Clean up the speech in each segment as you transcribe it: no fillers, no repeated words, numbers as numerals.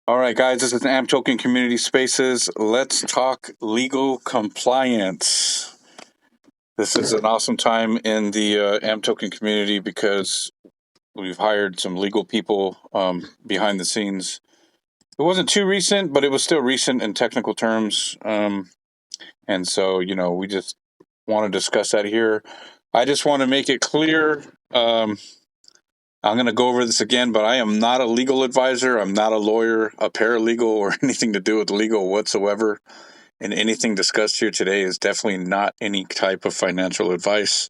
All right, guys, this is AMPToken Community Spaces. Let's talk legal compliance. This is an awesome time in the AMPToken community because we've hired some legal people behind the scenes. It wasn't too recent, but it was still recent in technical terms. And so, we just want to discuss that here. I just want to make it clear. I'm going to go over this again, but I am not a legal advisor. I'm not a lawyer, a paralegal, or anything to do with legal whatsoever. And anything discussed here today is definitely not any type of financial advice.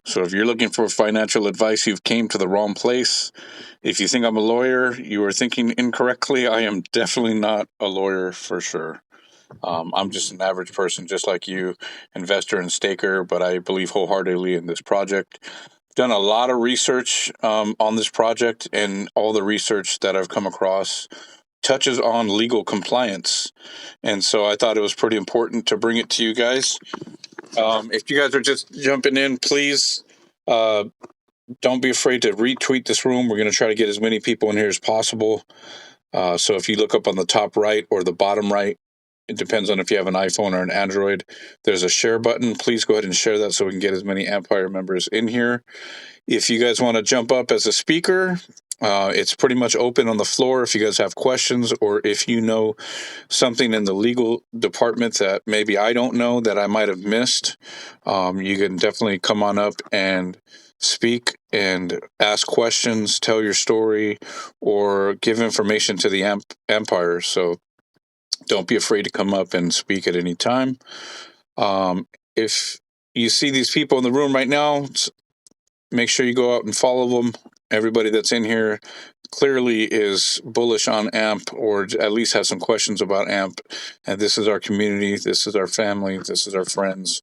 So if you're looking for financial advice, you've came to the wrong place. If you think I'm a lawyer, you are thinking incorrectly. I am definitely not a lawyer for sure. I'm just an average person, just like you, investor and staker, but I believe wholeheartedly in this project. Done a lot of research on this project, and all the research that I've come across touches on legal compliance. And so I thought it was pretty important to bring it to you guys. If you guys are just jumping in, please don't be afraid to retweet this room. We're going to try to get as many people in here as possible. So if you look up on the top right or the bottom right, it depends on if you have an iPhone or an Android, there's a share button. Please go ahead and share that so we can get as many AMPire members in here. If you guys want to jump up as a speaker, it's pretty much open on the floor if you guys have questions, or if you know something in the legal department that maybe I don't know that I might have missed, you can definitely come on up and speak and ask questions, tell your story, or give information to the AMPire. So don't be afraid to come up and speak at any time. If you see these people in the room right now, make sure you go out and follow them. Everybody that's in here clearly is bullish on AMP, or at least has some questions about AMP. And this is our community. This is our family. This is our friends.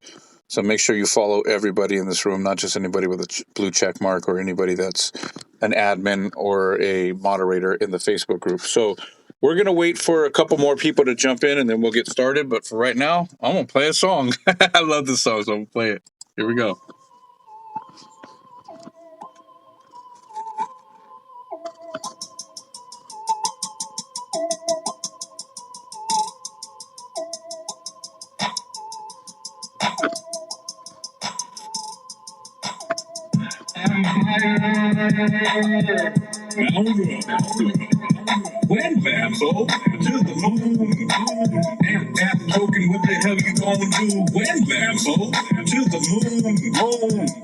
So make sure you follow everybody in this room, not just anybody with a blue check mark or anybody that's an admin or a moderator in the Facebook group. So we're going to wait for a couple more people to jump in, and then we'll get started. But for right now, I'm going to play a song. I love this song, so I'm going to play it. Here we go. When Bambo to the moon, AMPToken, what the hell you gonna do? When Bambo to the moon,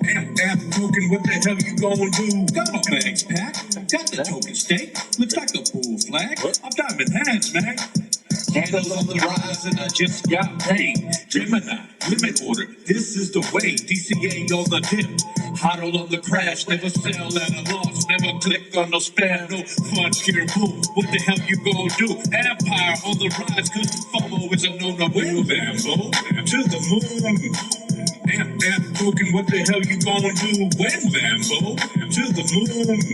AMPToken, what the hell you gonna do? Got my bags packed, got the token stake, looks like a pool flag. I'm diamond hands, man. Candle on the rise and I just got paid. Gemini, limit order, this is the way. DCA on the dip, hodl on the crash. Never sell at a loss, never click on no spam. No fun, scare, boom. What the hell you gonna do? AMPire on the rise, cause FOMO is a no-no. Well, Bambo, to the moon. AMPToken, what the hell you gonna do? When Bambo, to the moon.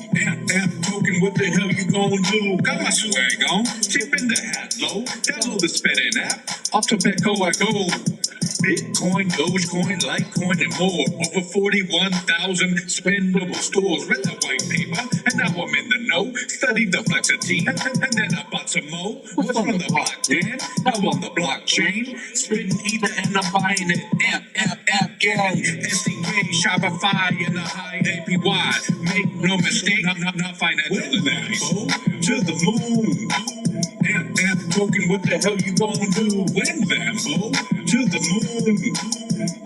AMPToken, what the hell you gonna do? Got my swag on, tip in the hat low. Download the spending app, off to Petco I go. Bitcoin, Dogecoin, Litecoin, and more. Over 41,000 spendable stores. Read the white paper, and now I'm in the know. Studied the Flexa and then I bought some more. What's on the block, Dan? Now on the blockchain. Spitting ether and I'm buying it. AMP gang. SDK, Shopify, and a high APY. Make no mistake, I'm not financial advice. To the moon. AMPToken, what the hell you gonna do? When Bambo to the moon.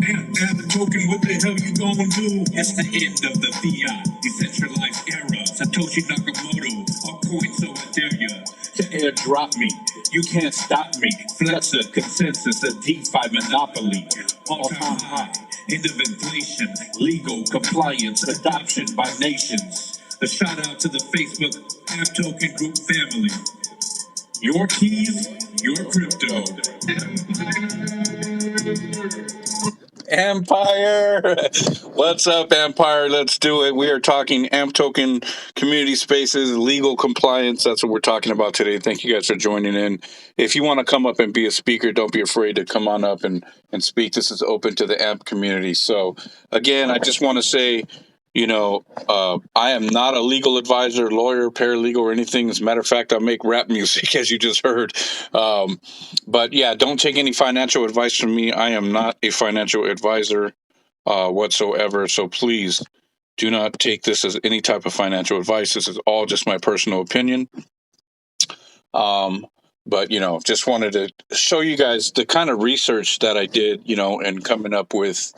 AMPToken, what the hell you gonna do? It's the end of the fiat decentralized era. Satoshi Nakamoto, a coin, so I dare ya to airdrop me. You can't stop me. Flexa consensus, a DeFi monopoly, all-time high. End of inflation, legal compliance, adoption by nations. A shout out to the Facebook AMPToken group family. Your keys, your crypto. AMPire! What's up, AMPire? Let's do it. We are talking AMPToken community spaces, legal compliance. That's what we're talking about today. Thank you guys for joining in. If you want to come up and be a speaker, don't be afraid to come on up and speak. This is open to the AMP community. So, again, I just want to say, I am not a legal advisor, lawyer, paralegal, or anything. As a matter of fact, I make rap music, as you just heard. Um, but yeah, don't take any financial advice from me. I am not a financial advisor whatsoever. So please do not take this as any type of financial advice. This is all just my personal opinion. Um, but just wanted to show you guys the kind of research that I did, and coming up with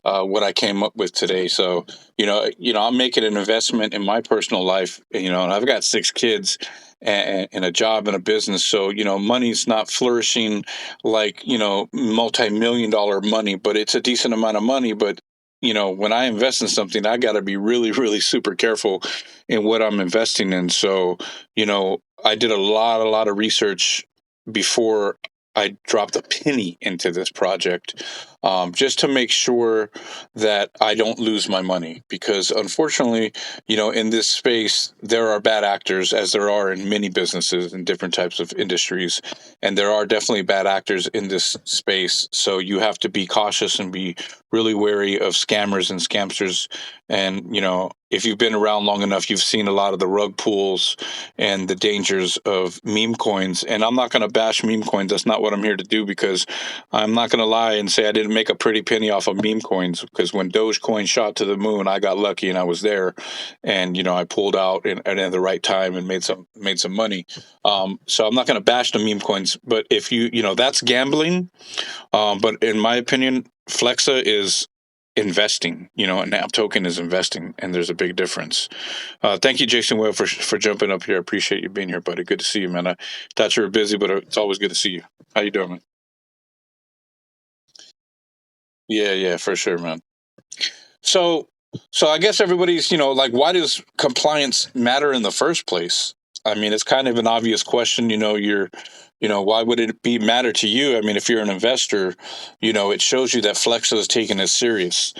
what I came up with today. So, I'm making an investment in my personal life, and I've got 6 kids and a job and a business. So, money's not flourishing like, multi-million dollar money, but it's a decent amount of money. But, when I invest in something, I got to be really, really super careful in what I'm investing in. So, I did a lot of research before I dropped a penny into this project, just to make sure that I don't lose my money. Because unfortunately, in this space, there are bad actors, as there are in many businesses and different types of industries. And there are definitely bad actors in this space. So you have to be cautious and be really wary of scammers and scamsters. And, if you've been around long enough, you've seen a lot of the rug pulls and the dangers of meme coins. And I'm not going to bash meme coins. That's not what I'm here to do, because I'm not going to lie and say I didn't make a pretty penny off of meme coins, because when Dogecoin shot to the moon, I got lucky and I was there, and I pulled out at the right time and made some money. So I'm not going to bash the meme coins, but if that's gambling. But in my opinion, Flexa is investing. An AMPToken is investing, and there's a big difference. Thank you, Jason Webb, for jumping up here. I appreciate you being here, buddy. Good to see you, man. I thought you were busy, but it's always good to see you. How you doing, man? Yeah, for sure, man. So, so I guess everybody's, like, why does compliance matter in the first place? I mean, it's kind of an obvious question. Why would it be matter to you? I mean, if you're an investor, it shows you that Flexa is taking it serious.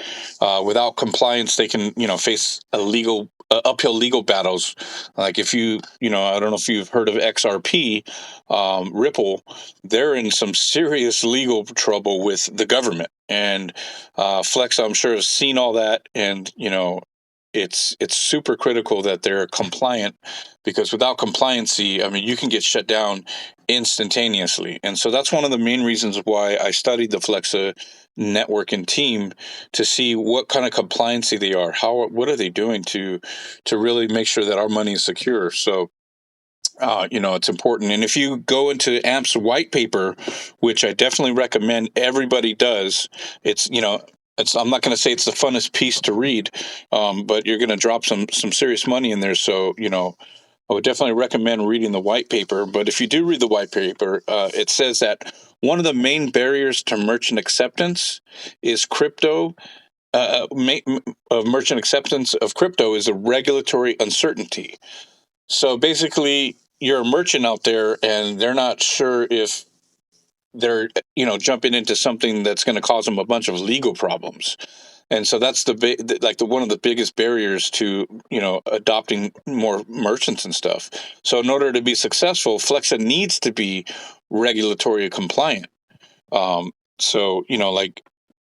Without compliance, they can, face a legal uphill legal battles. Like, if I don't know if you've heard of XRP, Ripple, they're in some serious legal trouble with the government. And Flex, I'm sure, has seen all that, and it's super critical that they're compliant, because without compliancy, I mean, you can get shut down instantaneously. And so that's one of the main reasons why I studied the Flexa network and team, to see what kind of compliancy they are. What are they doing to really make sure that our money is secure? So it's important. And if you go into AMP's white paper, which I definitely recommend everybody does, I'm not going to say it's the funnest piece to read, but you're going to drop some serious money in there. So, I would definitely recommend reading the white paper. But if you do read the white paper, it says that one of the main barriers to merchant acceptance is crypto. Merchant acceptance of crypto is a regulatory uncertainty. So basically, you're a merchant out there, and they're not sure if they're jumping into something that's going to cause them a bunch of legal problems. And so that's the one of the biggest barriers to adopting more merchants and stuff. So in order to be successful, Flexa needs to be regulatory compliant. So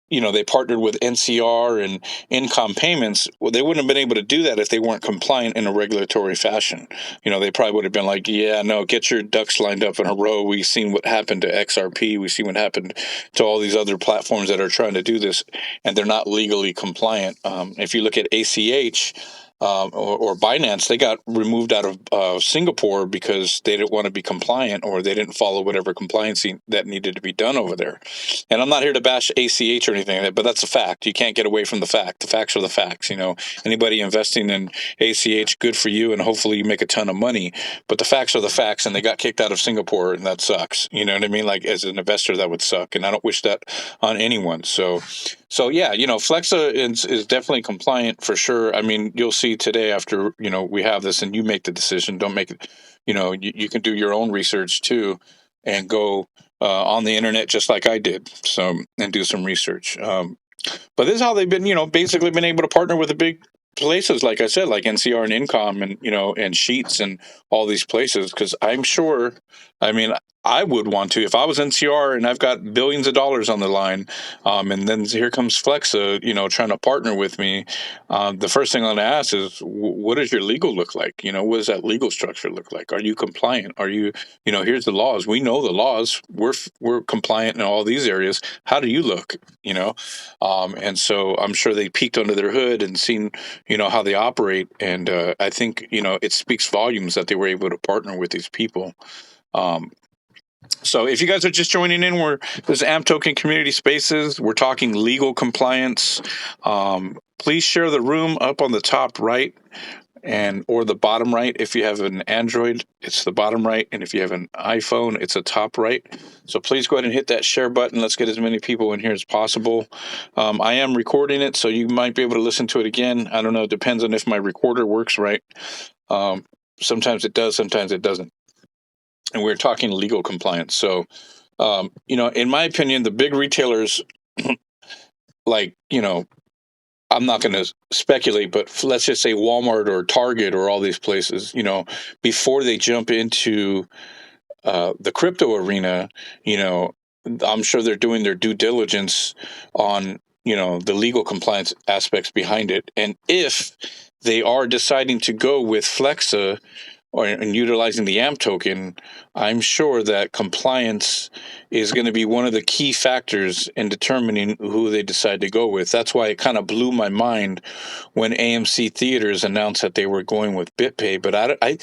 they partnered with NCR and income payments. Well, they wouldn't have been able to do that if they weren't compliant in a regulatory fashion. They probably would have been like, yeah, no, get your ducks lined up in a row. We've seen what happened to XRP. We've seen what happened to all these other platforms that are trying to do this, and they're not legally compliant. If you look at ACH, or Binance, they got removed out of Singapore because they didn't want to be compliant, or they didn't follow whatever compliancy that needed to be done over there. And I'm not here to bash ACH or anything like that, but that's a fact. You can't get away from the fact. The facts are the facts. Anybody investing in ACH, good for you, and hopefully you make a ton of money. But the facts are the facts, and they got kicked out of Singapore, and that sucks. You know what I mean? Like, as an investor, that would suck, and I don't wish that on anyone. So yeah, Flexa is definitely compliant for sure. I mean, you'll see today after we have this, and you make the decision. Don't make it. You can do your own research too, and go on the internet just like I did. So, and do some research. But this is how they've been, basically been able to partner with the big places, like I said, like NCR and Incom, and and Sheets and all these places. Because I'm sure, I mean, I would want to, if I was NCR and I've got billions of dollars on the line, and then here comes Flexa, trying to partner with me. The first thing I'm going to ask is, what does your legal look like? What does that legal structure look like? Are you compliant? Are you, here's the laws. We know the laws. We're compliant in all these areas. How do you look? And so I'm sure they peeked under their hood and seen, how they operate. And I think, it speaks volumes that they were able to partner with these people. So if you guys are just joining in, this is AMPToken Community Spaces. We're talking legal compliance. Please share the room up on the top right or the bottom right. If you have an Android, it's the bottom right. And if you have an iPhone, it's the top right. So please go ahead and hit that share button. Let's get as many people in here as possible. I am recording it, so you might be able to listen to it again. I don't know. It depends on if my recorder works right. Sometimes it does, sometimes it doesn't. And we're talking legal compliance. So, in my opinion, the big retailers, like, I'm not going to speculate, but let's just say Walmart or Target or all these places, before they jump into the crypto arena, I'm sure they're doing their due diligence on, the legal compliance aspects behind it. And if they are deciding to go with Flexa, and utilizing the AMP token, I'm sure that compliance is going to be one of the key factors in determining who they decide to go with. That's why it kind of blew my mind when AMC Theaters announced that they were going with BitPay. But I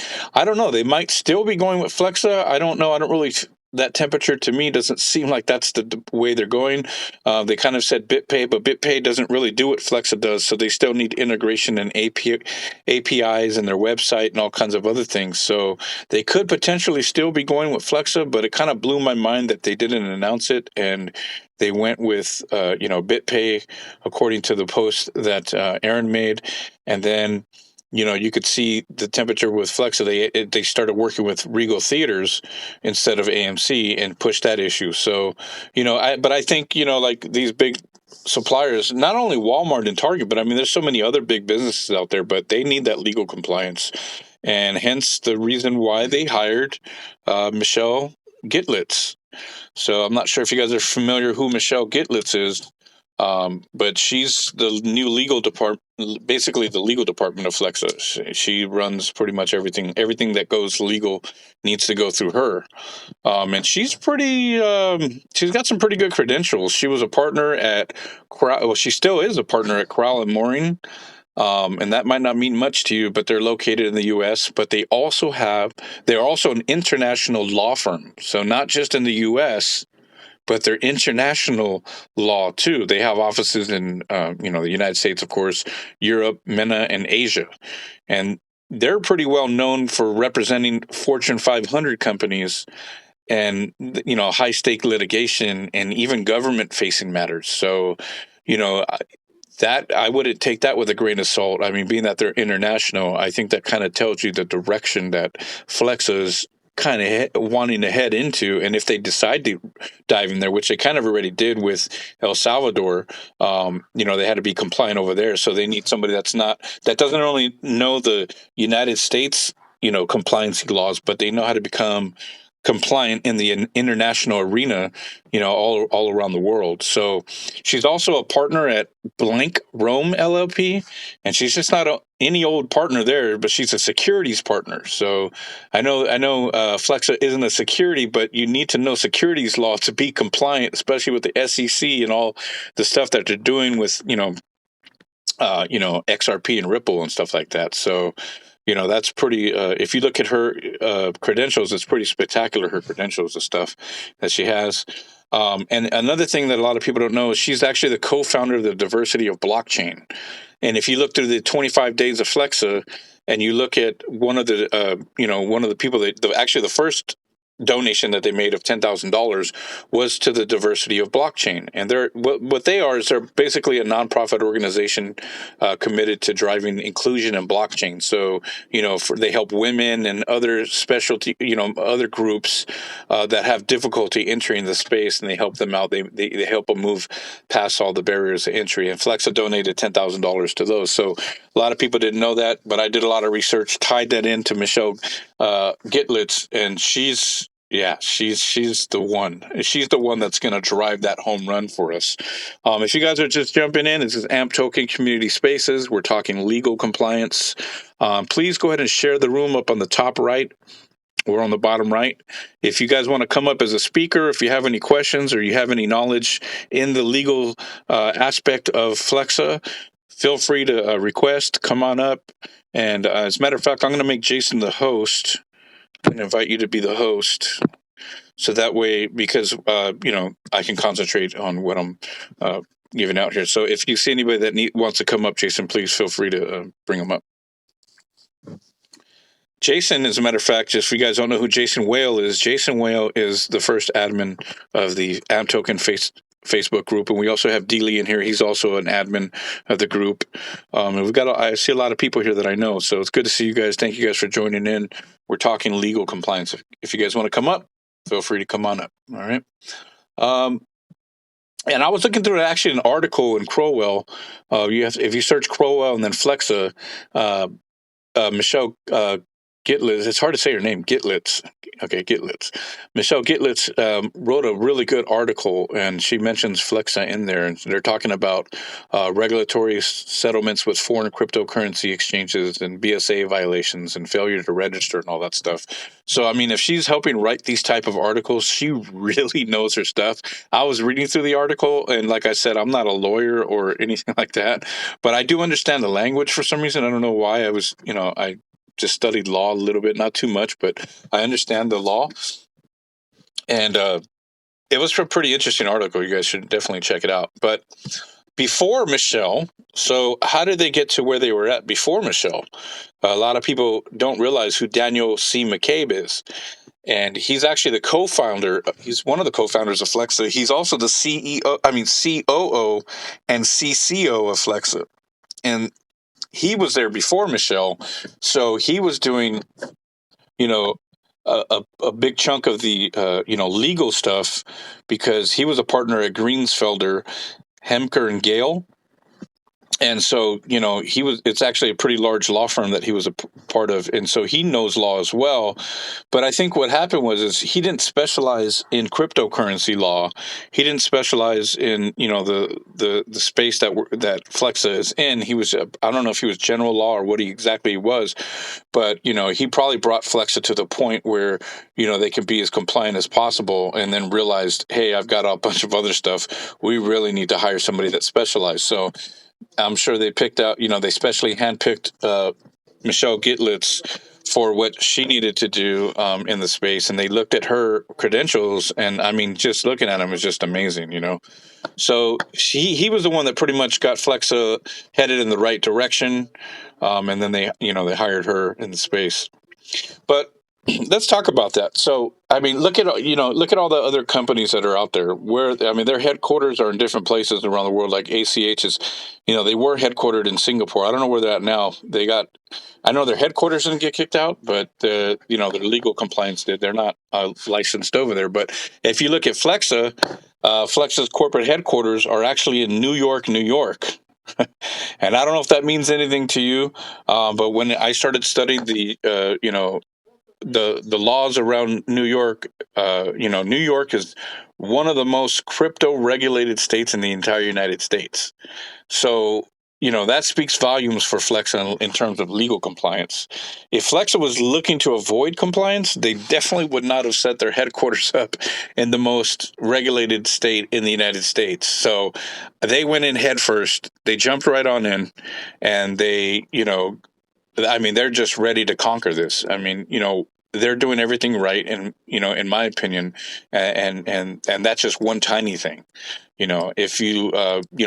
don't know. They might still be going with Flexa. I don't know. I don't really. That temperature to me doesn't seem like that's the way they're going. They kind of said BitPay, but BitPay doesn't really do what Flexa does, so they still need integration and APIs in their website and all kinds of other things. So they could potentially still be going with Flexa, but it kind of blew my mind that they didn't announce it and they went with BitPay, according to the post that Aaron made, and then. You could see the temperature with Flexa. They started working with Regal Theaters instead of AMC and pushed that issue. So, but I think, like these big suppliers, not only Walmart and Target, but I mean, there's so many other big businesses out there, but they need that legal compliance. And hence the reason why they hired Michelle Gitlitz. So I'm not sure if you guys are familiar who Michelle Gitlitz is. But she's the new legal department, basically the legal department of Flexa. She runs pretty much everything. Everything that goes legal needs to go through her. And she's she's got some pretty good credentials. She was a partner at, she still is a partner at Crowell and Mooring. And that might not mean much to you, but they're located in the U.S., but they're also an international law firm. So not just in the U.S., but they're international law too. They have offices in, the United States, of course, Europe, MENA, and Asia, and they're pretty well known for representing Fortune 500 companies and high stake litigation and even government facing matters. So, that I wouldn't take that with a grain of salt. I mean, being that they're international, I think that kind of tells you the direction that Flexa is kind of wanting to head into. And if they decide to dive in there, which they kind of already did with El Salvador, they had to be compliant over there. So they need somebody that doesn't only know the United States, compliancy laws, but they know how to become compliant in the international arena, all around the world. So she's also a partner at Blank Rome LLP, and she's just not any old partner there, but she's a securities partner. So I know Flexa isn't a security, but you need to know securities law to be compliant, especially with the SEC and all the stuff that they're doing with XRP and Ripple and stuff like that. So that's pretty, if you look at her credentials, it's pretty spectacular, her credentials and stuff that she has. And another thing that a lot of people don't know is she's actually the co-founder of the Diversity of Blockchain. And if you look through the 25 days of Flexa and you look at one of the people actually the first donation that they made of $10,000 was to the Diversity of Blockchain, and what they are is they're basically a nonprofit organization committed to driving inclusion in blockchain. So they help women and other specialty other groups that have difficulty entering the space, and they help them out. They help them move past all the barriers to entry. And Flexa donated $10,000 to those. So a lot of people didn't know that, but I did a lot of research, tied that into Michelle Gitlitz, and she's Yeah, she's the one. She's the one that's going to drive that home run for us. If you guys are just jumping in, this is AMPToken Community Spaces. We're talking legal compliance. Please go ahead and share the room up on the top right or on the bottom right. If you guys want to come up as a speaker, if you have any questions or you have any knowledge in the legal aspect of Flexa, feel free to request. Come on up. And as a matter of fact, I'm going to make Jason the host and invite you to be the host. So that way, because I can concentrate on what I'm giving out here. So if you see anybody that wants to come up, Jason, please feel free to bring them up. Jason, as a matter of fact, just if you guys don't know who Jason Whale is the first admin of the AMPToken Facebook group, and we also have D. Lee in here. He's also an admin of the group. And I see a lot of people here that I know, so it's good to see you guys. Thank you guys for joining in. We're talking legal compliance. If you guys want to come up, feel free to come on up. All right. And I was looking through actually an article in Crowell. If you search Crowell and then Flexa, Michelle Gitlitz, it's hard to say her name, Gitlitz. Okay, Gitlitz. Michelle Gitlitz wrote a really good article, and she mentions Flexa in there. And they're talking about regulatory settlements with foreign cryptocurrency exchanges and BSA violations and failure to register and all that stuff. So, I mean, if she's helping write these type of articles, she really knows her stuff. I was reading through the article, and like I said, I'm not a lawyer or anything like that, but I do understand the language for some reason. I don't know why. I just studied law a little bit, not too much, but I understand the law. And it was a pretty interesting article. You guys should definitely check it out. But before Michelle, so how did they get to where they were at before Michelle? A lot of people don't realize who Daniel C. McCabe is. And he's actually the co-founder. He's one of the co-founders of Flexa. He's also the COO and CCO of Flexa. And he was there before Michelle, so he was doing, a big chunk of the legal stuff because he was a partner at Greensfelder, Hemker and Gale. And so, it's actually a pretty large law firm that he was a part of. And so he knows law as well. But I think what happened is he didn't specialize in cryptocurrency law. He didn't specialize in, the space that Flexa is in. He was, I don't know if he was general law or what he exactly was, but, he probably brought Flexa to the point where, they can be as compliant as possible and then realized, hey, I've got a bunch of other stuff. We really need to hire somebody that specialized. So I'm sure they picked out, they specially handpicked Michelle Gitlitz for what she needed to do in the space. And they looked at her credentials. And I mean, just looking at them is just amazing, So he was the one that pretty much got Flexa headed in the right direction. And then they hired her in the space. But let's talk about that. So, I mean, look at all the other companies that are out there their headquarters are in different places around the world. Like ACH is, they were headquartered in Singapore. I don't know where they're at now. I know their headquarters didn't get kicked out, but their legal compliance did. They're not licensed over there. But if you look at Flexa, Flexa's corporate headquarters are actually in New York, New York. And I don't know if that means anything to you, but when I started studying the laws around New York, New York is one of the most crypto regulated states in the entire United States. So, that speaks volumes for Flexa in terms of legal compliance. If Flexa was looking to avoid compliance, they definitely would not have set their headquarters up in the most regulated state in the United States. So they went in head first. They jumped right on in, and they, they're just ready to conquer this. I mean, they're doing everything right, and in my opinion, and that's just one tiny thing. If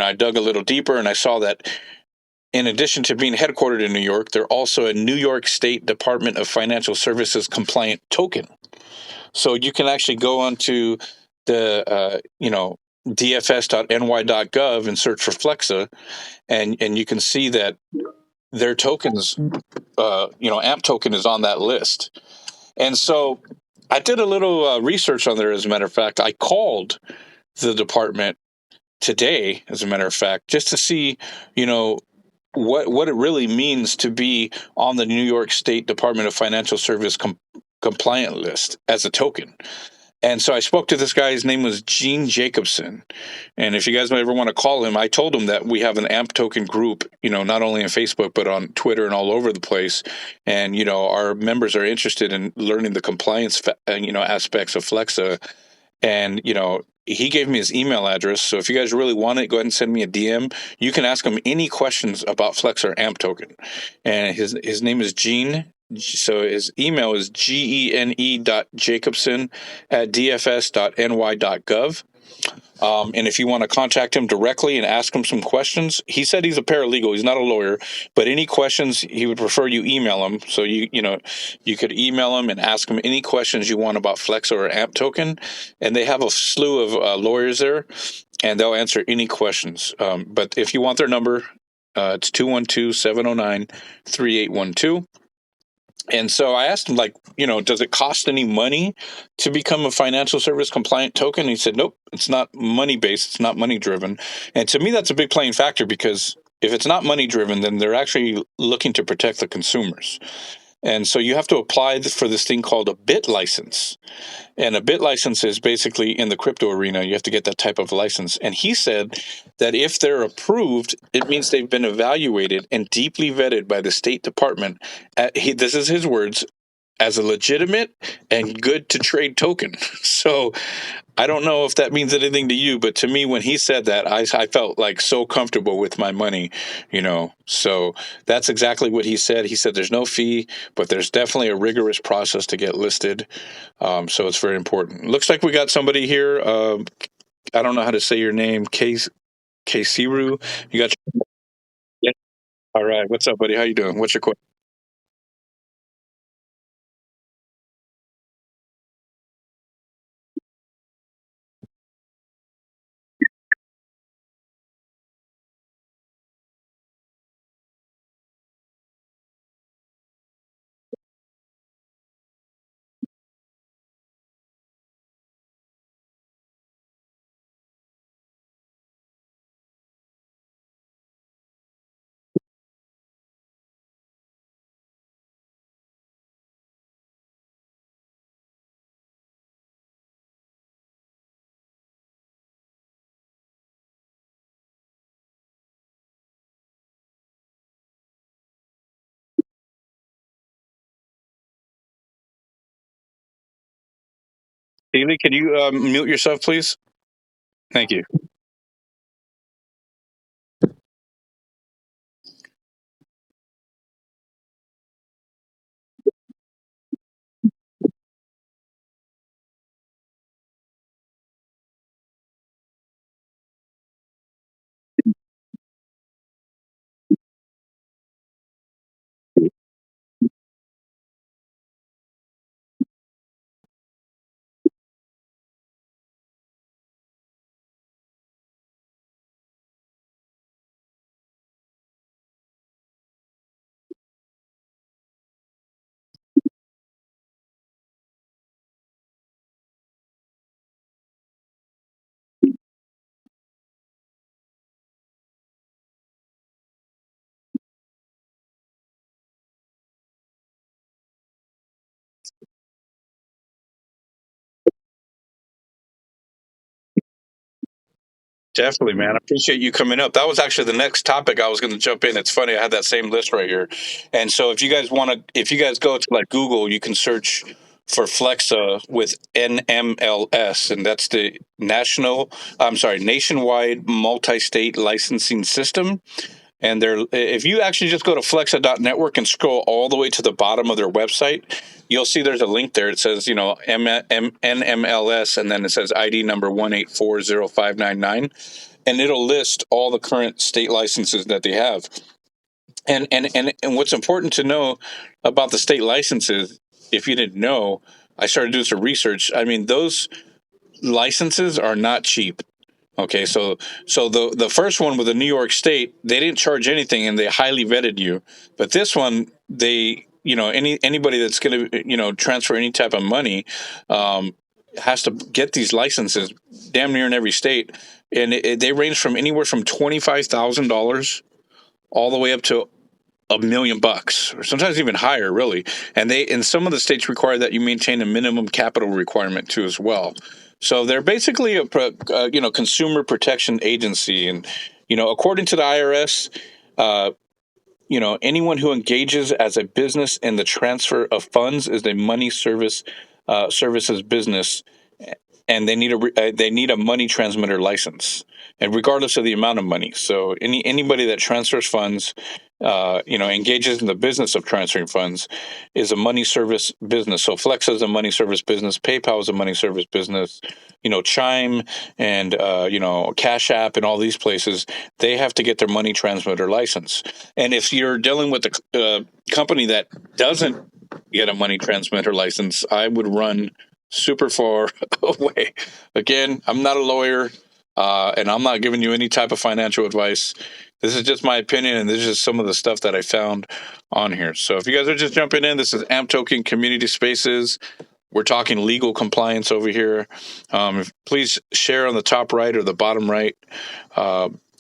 I dug a little deeper and I saw that in addition to being headquartered in New York, they're also a New York State Department of Financial Services compliant token. So you can actually go onto the dfs.ny.gov and search for Flexa, and you can see that their tokens, AMPToken is on that list. And so I did a little research on there, as a matter of fact. I called the department today, as a matter of fact, just to see, what it really means to be on the New York State Department of Financial Service compliant list as a token. And so I spoke to this guy. His name was Gene Jacobson. And if you guys ever want to call him, I told him that we have an AMPToken group, not only on Facebook, but on Twitter and all over the place. And, our members are interested in learning the compliance, aspects of Flexa. And, he gave me his email address. So if you guys really want it, go ahead and send me a DM. You can ask him any questions about Flex or AMPToken. And his name is Gene. So his email is gene.jacobson@dfs.ny.gov. And if you want to contact him directly and ask him some questions, he said he's a paralegal. He's not a lawyer, but any questions, he would prefer you email him. So you could email him and ask him any questions you want about Flex or AMPToken. And they have a slew of lawyers there, and they'll answer any questions. But if you want their number, it's 212-709-3812. And so I asked him, does it cost any money to become a financial service compliant token? And he said, nope, it's not money based. It's not money driven. And to me, that's a big playing factor, because if it's not money driven, then they're actually looking to protect the consumers. And so you have to apply for this thing called a bit license. And a bit license is basically in the crypto arena. You have to get that type of license. And he said that if they're approved, it means they've been evaluated and deeply vetted by the State Department. This is his words, as a legitimate and good to trade token. So I don't know if that means anything to you, but to me, when he said that, I felt like so comfortable with my money, So that's exactly what he said. He said there's no fee, but there's definitely a rigorous process to get listed. So it's very important. Looks like we got somebody here. I don't know how to say your name, Kasiru. You got yeah. All right. What's up, buddy? How you doing? What's your question? Haley, can you mute yourself, please? Thank you. Definitely, man. I appreciate you coming up. That was actually the next topic I was going to jump in. It's funny, I had that same list right here. And so if you guys go to like Google, you can search for Flexa with NMLS, and that's the nationwide multi-state licensing system. And if you actually just go to flexa.network and scroll all the way to the bottom of their website, you'll see there's a link there. It says, NMLS, and then it says ID number 1840599, and it'll list all the current state licenses that they have. And what's important to know about the state licenses, if you didn't know, I started doing some research. I mean, those licenses are not cheap. Okay, so the first one with the New York State, they didn't charge anything and they highly vetted you. But this one, they anybody that's going to transfer any type of money has to get these licenses damn near in every state, and they range from anywhere from $25,000 all the way up to $1 million or sometimes even higher, really. And they in some of the states require that you maintain a minimum capital requirement too as well. So they're basically a consumer protection agency, and according to the IRS, uh, anyone who engages as a business in the transfer of funds is a money services business, and they need a money transmitter license, and regardless of the amount of money. So anybody that transfers funds, engages in the business of transferring funds, is a money service business. So Flexa is a money service business. PayPal is a money service business. Chime and Cash App and all these places, they have to get their money transmitter license. And if you're dealing with a company that doesn't get a money transmitter license, I would run super far away. Again, I'm not a lawyer, and I'm not giving you any type of financial advice. This is just my opinion, and this is just some of the stuff that I found on here. So if you guys are just jumping in, this is AMPToken Community Spaces. We're talking legal compliance over here. Please share on the top right or the bottom right.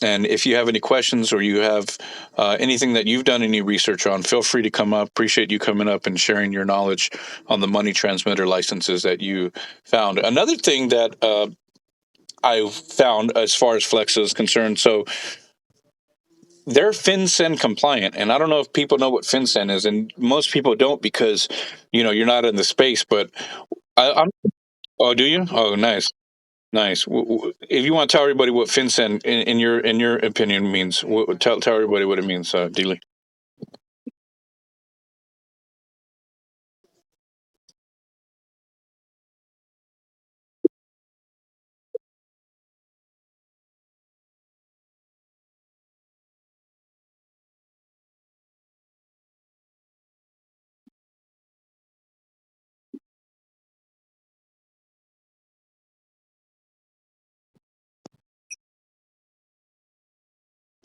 And if you have any questions or you have anything that you've done any research on, feel free to come up. Appreciate you coming up and sharing your knowledge on the money transmitter licenses that you found. Another thing that I found as far as Flex is concerned, so they're FinCEN compliant, and I don't know if people know what FinCEN is, and most people don't because you're not in the space. But I'm. Oh, do you? Oh, nice. Nice. If you want to tell everybody what FinCEN, in your opinion, means, tell everybody what it means, Dealey.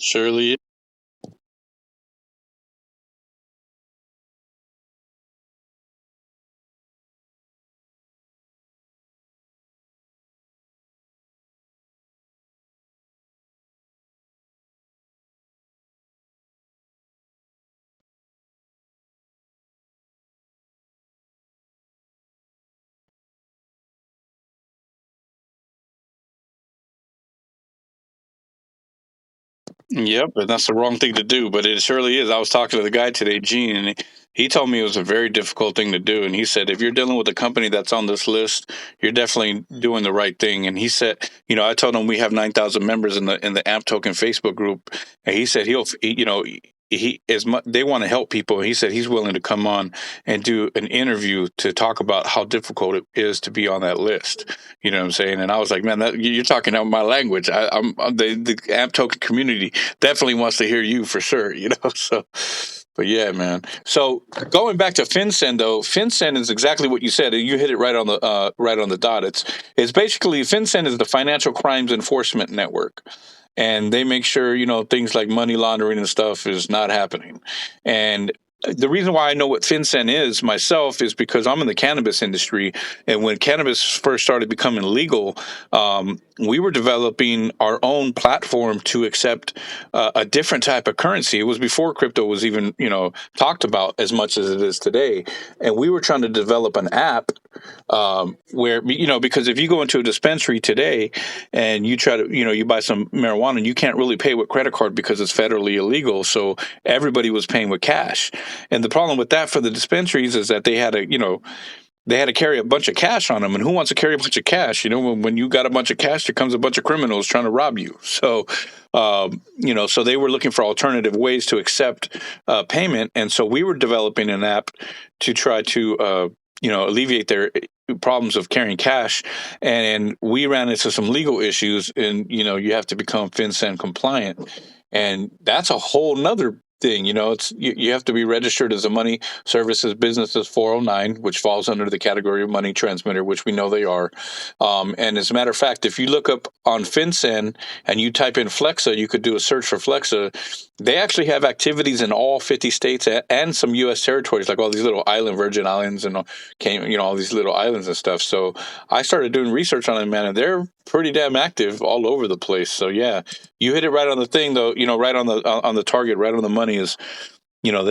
Surely. Yep, and that's the wrong thing to do, but it surely is. I was talking to the guy today, Gene, and he told me it was a very difficult thing to do. And he said, if you're dealing with a company that's on this list, you're definitely doing the right thing. And he said, I told him we have 9,000 members in the AMP Token Facebook group, and he said he is they want to help people. He said he's willing to come on and do an interview to talk about how difficult it is to be on that list. You know what I'm saying? And I was like, man, you're talking out my language. I'm the AMP Token community definitely wants to hear you for sure. So. But yeah, man. So going back to FinCEN, though, FinCEN is exactly what you said. You hit it right on the dot. It's basically FinCEN is the Financial Crimes Enforcement Network, and they make sure things like money laundering and stuff is not happening. And the reason why I know what FinCEN is myself is because I'm in the cannabis industry, and when cannabis first started becoming legal, we were developing our own platform to accept a different type of currency. It was before crypto was even talked about as much as it is today, and we were trying to develop an app where because if you go into a dispensary today and you try to you buy some marijuana, you can't really pay with credit card because it's federally illegal. So everybody was paying with cash, and the problem with that for the dispensaries is that they had to carry a bunch of cash on them, and who wants to carry a bunch of cash? When you got a bunch of cash, there comes a bunch of criminals trying to rob you. So, so they were looking for alternative ways to accept payment, and so we were developing an app to try to alleviate their problems of carrying cash. And we ran into some legal issues, and you have to become FinCEN compliant, and that's a whole nother thing. You have to be registered as a money services businesses 409, which falls under the category of money transmitter, which we know they are. And as a matter of fact, if you look up on FinCEN and you type in Flexa, you could do a search for Flexa. They actually have activities in all 50 states and some U.S. territories, like all these little Virgin Islands and all these little islands and stuff. So I started doing research on them, man, and they're pretty damn active all over the place. So yeah, you hit it right on the thing, though. Right on the target, right on the money. Is you know,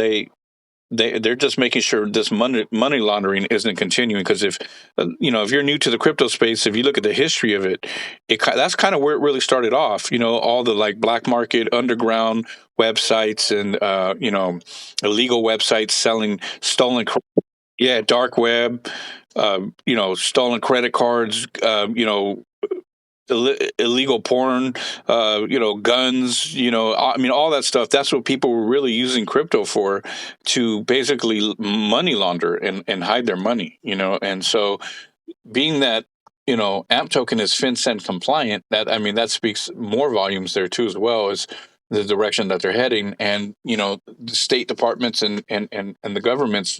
they're just making sure this money laundering isn't continuing. Because if if you're new to the crypto space, if you look at the history of it, that's kind of where it really started off. All the like black market underground websites and illegal websites selling stolen, yeah, dark web, stolen credit cards, illegal porn, guns, I mean, all that stuff. That's what people were really using crypto for, to basically money launder and hide their money, And so, being that, AMP token is FinCEN compliant, that speaks more volumes there too, as well as the direction that they're heading. And, the state departments and the governments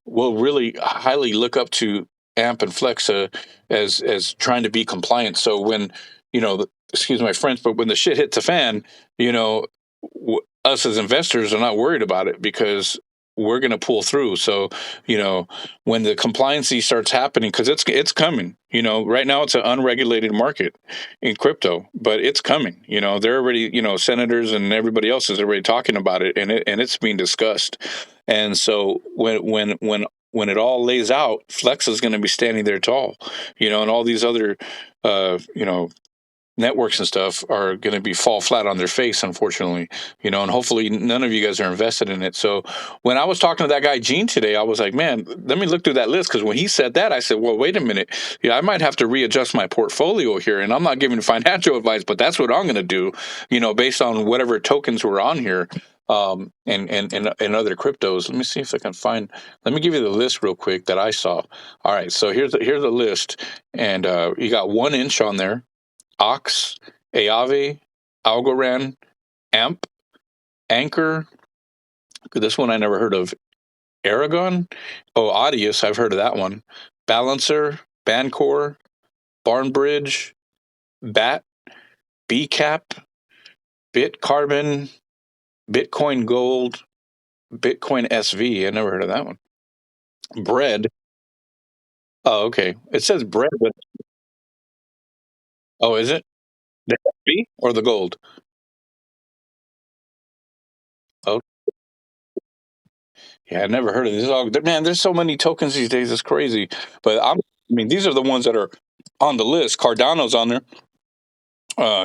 will really highly look up to AMP and Flexa as trying to be compliant. So when excuse my French, but when the shit hits the fan, us as investors are not worried about it, because we're going to pull through. So when the compliancy starts happening, because it's coming. Right now it's an unregulated market in crypto, but it's coming. They're already, senators and everybody else is already talking about it, and it's being discussed. And so when it all lays out, Flex is going to be standing there tall, and all these other, networks and stuff are going to be fall flat on their face, unfortunately, and hopefully none of you guys are invested in it. So when I was talking to that guy Gene today, I was like, man, let me look through that list, because when he said that, I said, well, wait a minute, I might have to readjust my portfolio here, and I'm not giving financial advice, but that's what I'm going to do, based on whatever tokens were on here, and other cryptos. Let me see if I can find. Let me give you the list real quick that I saw. All right, so here's the list, and you got 1inch on there. Ox, Aave, Algorand, Amp, Anchor. This one I never heard of. Aragon. Oh, Audius, I've heard of that one. Balancer, Bancor, Barnbridge, Bat, BCAP, Bitcarbon, Bitcoin Gold, Bitcoin SV. I never heard of that one. Bread. Oh, okay. It says bread, but oh, is it the SV or the gold? Oh, yeah, I never heard of this. Oh, man, there's so many tokens these days. It's crazy. But I mean, these are the ones that are on the list. Cardano's on there.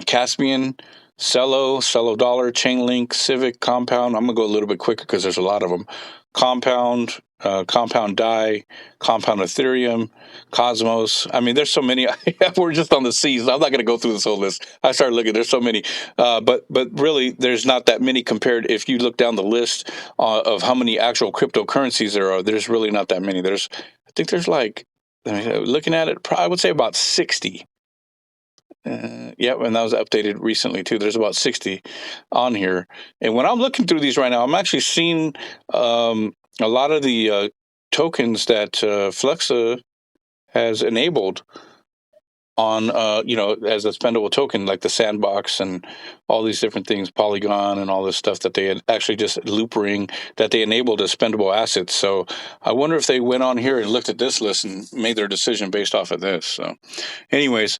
Caspian, Cello Dollar, Chainlink, Civic, Compound. I'm gonna go a little bit quicker because there's a lot of them. Compound, Compound Die, Compound Ethereum, Cosmos. I mean, there's so many. We're just on the C's. I'm not gonna go through this whole list. I started looking. There's so many, but really, there's not that many compared. If you look down the list of how many actual cryptocurrencies there are, there's really not that many. I think there's like, looking at it, I would say about 60. Yeah, and that was updated recently too. There's about 60 on here, and when I'm looking through these right now, I'm actually seeing a lot of the tokens that Flexa has enabled on, as a spendable token, like the Sandbox and all these different things, Polygon and all this stuff that they had actually just loop ring that they enabled as spendable assets. So I wonder if they went on here and looked at this list and made their decision based off of this. So, anyways.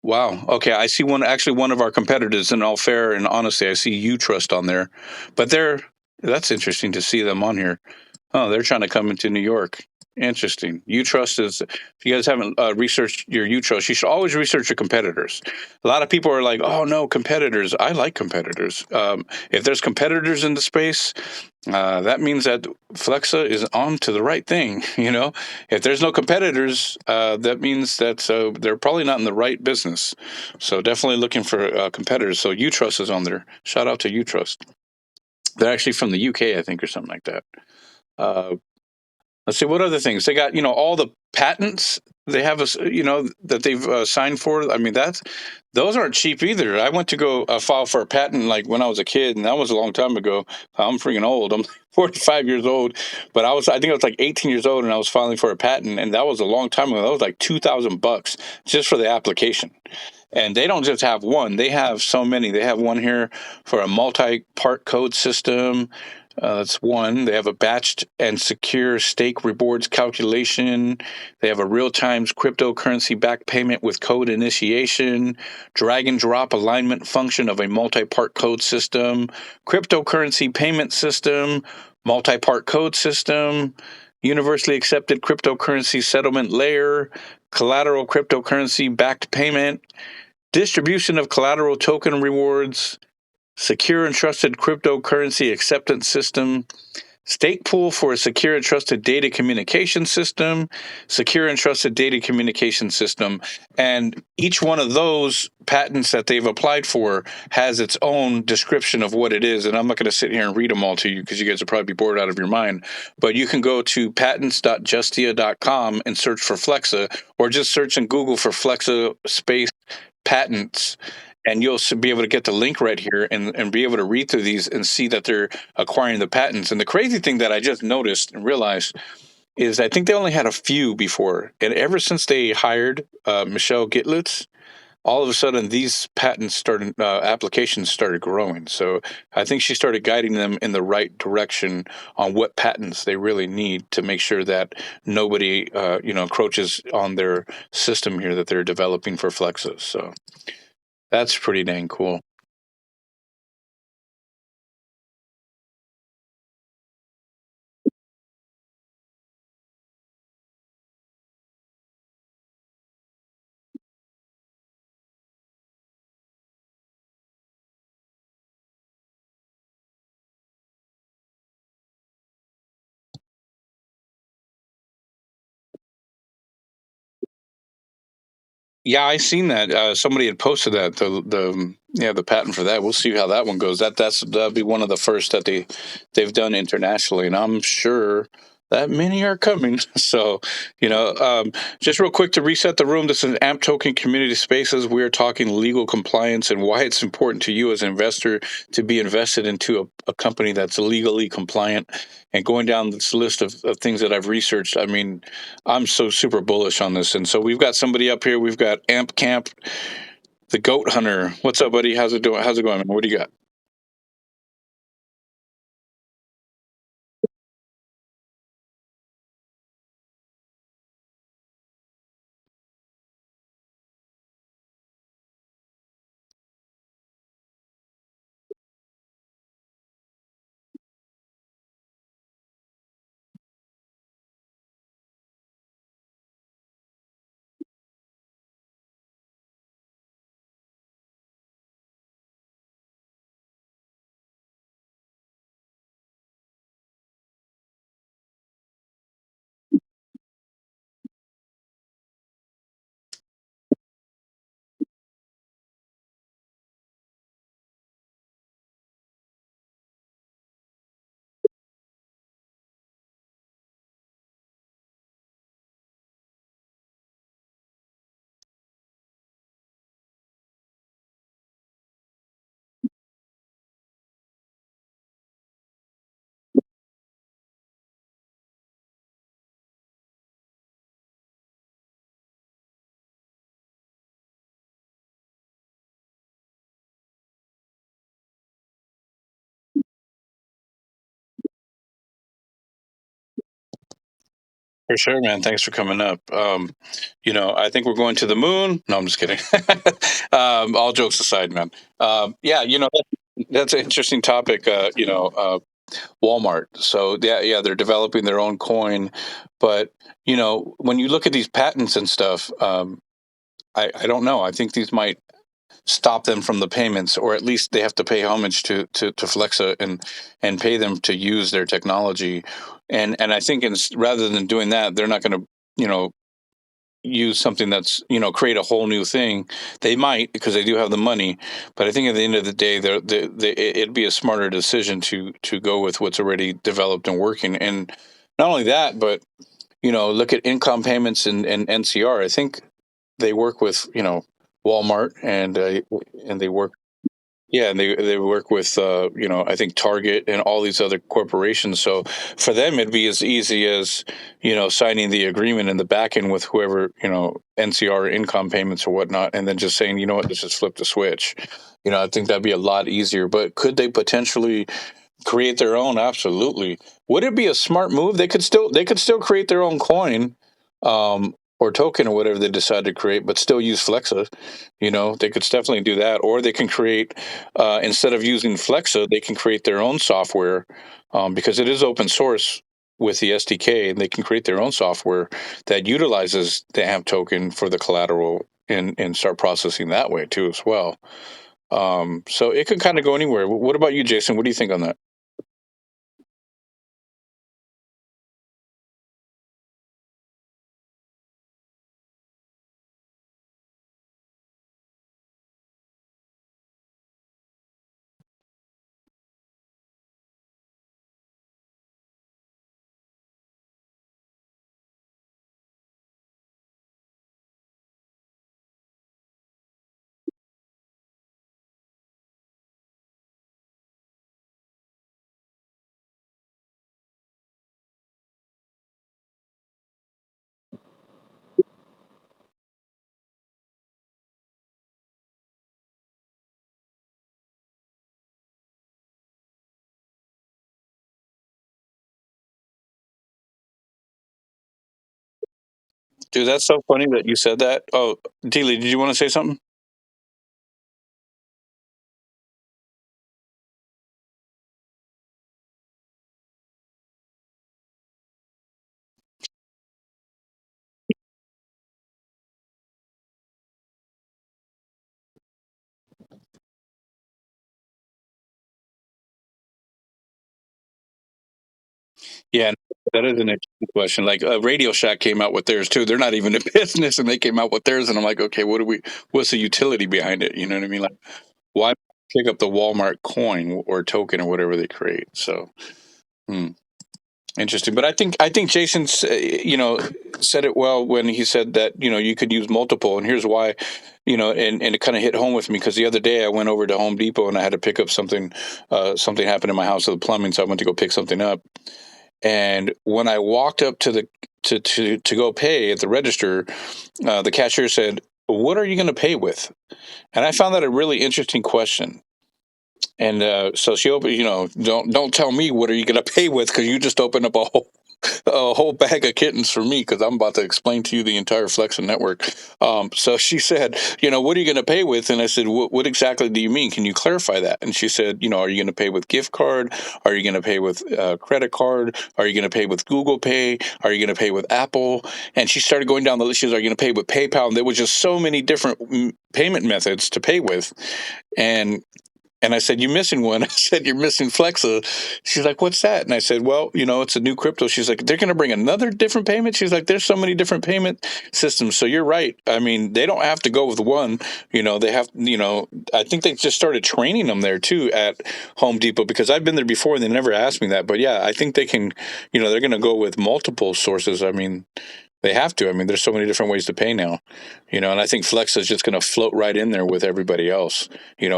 Wow. Okay. I see one of our competitors, in all fair and honesty, I see Utrust on there, but that's interesting to see them on here. Oh, they're trying to come into New York. Interesting. Utrust is, if you guys haven't researched your Utrust, you should always research your competitors. A lot of people are like, oh, no, competitors. I like competitors. If there's competitors in the space, that means that Flexa is on to the right thing. If there's no competitors, that means that they're probably not in the right business. So definitely looking for competitors. So Utrust is on there. Shout out to Utrust. They're actually from the UK, I think, or something like that. Uh, let's see what other things they got. All the patents they have, that they've signed for. I mean, those aren't cheap either. I went to go file for a patent like when I was a kid, and that was a long time ago. I'm freaking old. I'm 45 years old, but I think I was like 18 years old, and I was filing for a patent, and that was a long time ago. That was like $2,000 just for the application. And they don't just have one; they have so many. They have one here for a multi-part code system. That's one. They have a batched and secure stake rewards calculation. They have a real-time cryptocurrency back payment with code initiation, drag and drop alignment function of a multi-part code system, cryptocurrency payment system, multi-part code system, universally accepted cryptocurrency settlement layer, collateral cryptocurrency backed payment, distribution of collateral token rewards, secure and trusted cryptocurrency acceptance system, stake pool for a secure and trusted data communication system, secure and trusted data communication system. And each one of those patents that they've applied for has its own description of what it is. And I'm not going to sit here and read them all to you because you guys will probably be bored out of your mind. But you can go to patents.justia.com and search for Flexa, or just search in Google for Flexa space patents, and you'll be able to get the link right here and be able to read through these and see that they're acquiring the patents. And the crazy thing that I just noticed and realized is I think they only had a few before. And ever since they hired Michelle Gitlitz, all of a sudden these patents started, applications started growing. So I think she started guiding them in the right direction on what patents they really need to make sure that nobody, encroaches on their system here that they're developing for Flexos. So that's pretty dang cool. Yeah, I seen that. Somebody had posted that the patent for that. We'll see how that one goes. That'll be one of the first that they've done internationally, and I'm sure that many are coming. So, just real quick to reset the room. This is AMP Token Community Spaces. We are talking legal compliance and why it's important to you as an investor to be invested into a company that's legally compliant. And going down this list of things that I've researched, I mean, I'm so super bullish on this. And so we've got somebody up here. We've got Amp Camp, the Goat Hunter. What's up, buddy? How's it doing? How's it going, man? What do you got? For sure, man. Thanks for coming up. I think we're going to the moon. No, I'm just kidding. All jokes aside, man. Yeah, that's an interesting topic. Walmart. So yeah, they're developing their own coin, but when you look at these patents and stuff, I don't know. I think these might stop them from the payments, or at least they have to pay homage to Flexa and pay them to use their technology. And I think rather than doing that, they're not going to use something that's create a whole new thing. They might because they do have the money, but I think at the end of the day, it'd be a smarter decision to go with what's already developed and working. And not only that, but look at income payments and NCR. I think they work with Walmart and they work. Yeah, and they work with I think Target and all these other corporations. So for them, it'd be as easy as signing the agreement in the back end with whoever NCR income payments or whatnot, and then just saying, let's just flip the switch. I think that'd be a lot easier. But could they potentially Create their own, absolutely. Would it be a smart move? They could still create their own coin, or token or whatever they decide to create, but still use Flexa. They could definitely do that, or they can create instead of using Flexa, they can create their own software, because it is open source with the SDK, and they can create their own software that utilizes the AMP token for the collateral and start processing that way too as well. So it could kind of go anywhere. What about you, Jason? What do you think on that? Dude, that's so funny that you said that. Oh, Dealey, did you want to say something? Yeah, that is an interesting question. Like Radio Shack came out with theirs too. They're not even in business, and they came out with theirs, and I'm like, okay, what's the utility behind it? You know what I mean? Like, why pick up the Walmart coin or token or whatever they create? So, hmm, interesting. But I think Jason, said it well when he said that you could use multiple, and here's why. And it kind of hit home with me because the other day I went over to Home Depot and I had to pick up something. Something happened in my house with the plumbing, so I went to go pick something up. And when I walked up to the to go pay at the register, the cashier said, "What are you going to pay with?" And I found that a really interesting question. And so she opened, don't tell me what are you going to pay with because you just opened up a whole bag of kittens for me because I'm about to explain to you the entire Flexa network. So she said, what are you going to pay with? And I said, what exactly do you mean? Can you clarify that? And she said, are you going to pay with gift card? Are you going to pay with credit card? Are you going to pay with Google Pay? Are you going to pay with Apple? And she started going down the list. She was, are you going to pay with PayPal? And there was just so many different payment methods to pay with. And and I said, "You're missing one." I said, "You're missing Flexa." She's like, "What's that?" And I said, "Well, it's a new crypto." She's like, "They're going to bring another different payment." She's like, "There's so many different payment systems." So you're right. I mean, they don't have to go with one. They have. I think they just started training them there too at Home Depot because I've been there before and they never asked me that. But yeah, I think they can. They're going to go with multiple sources. I mean, they have to. I mean, there's so many different ways to pay now, and I think Flexa is just going to float right in there with everybody else.